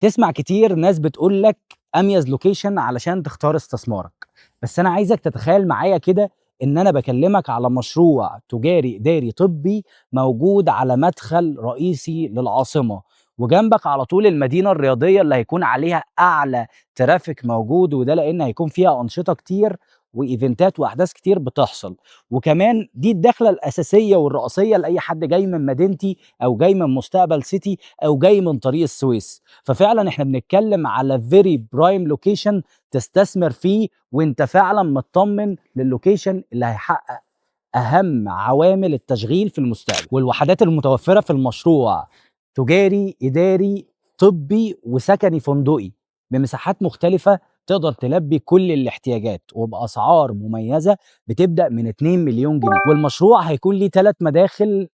تسمع كتير ناس بتقول لك أميز لوكيشن علشان تختار استثمارك، بس أنا عايزك تتخيل معايا كده إن أنا باكلمك على مشروع تجاري إداري طبي موجود على مدخل رئيسي للعاصمة، وجنبك على طول المدينة الرياضية اللي هيكون عليها أعلى ترافيك موجود، وده لأن هيكون فيها أنشطة كتير وإيفنتات وأحداث كتير بتحصل، وكمان دي الدخلة الأساسية والرئيسية لأي حد جاي من مدينتي أو جاي من مستقبل سيتي أو جاي من طريق السويس. ففعلا احنا بنتكلم على فيري برايم لوكيشن تستثمر فيه وانت فعلا مطمن للوكيشن اللي هيحقق اهم عوامل التشغيل في المستقبل. والوحدات المتوفره في المشروع تجاري اداري طبي وسكني فندقي بمساحات مختلفه تقدر تلبي كل الاحتياجات وباسعار مميزه بتبدا من 2 مليون جنيه. والمشروع هيكون ليه 3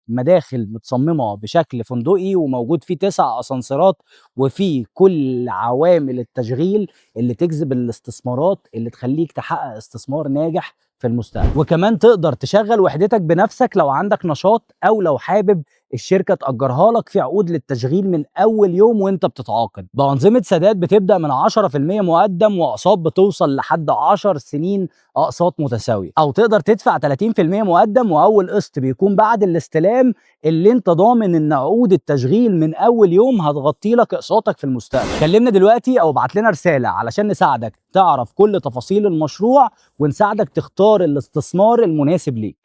مداخل متصممه بشكل فندقي وموجود فيه 9 اسانسيرات وفيه كل عوامل التشغيل اللي تجذب الاستثمارات اللي تخليك تحقق استثمار ناجح في المستقبل. وكمان تقدر تشغل وحدتك بنفسك لو عندك نشاط او لو حابب الشركه تاجرها لك في عقود للتشغيل من اول يوم وانت بتتعاقد بانظمه سداد بتبدا من 10% مقدم واقساط بتوصل لحد 10 سنين اقساط متساويه، او تقدر تدفع 30% مقدم واول قسط بيكون بعد الاستلام اللي انت ضامن ان عقود التشغيل من اول يوم هتغطي لك اقساطك في المستقبل. كلمنا دلوقتي او ابعت لنا رساله علشان نساعدك تعرف كل تفاصيل المشروع ونساعدك تختار الاستثمار المناسب ليك.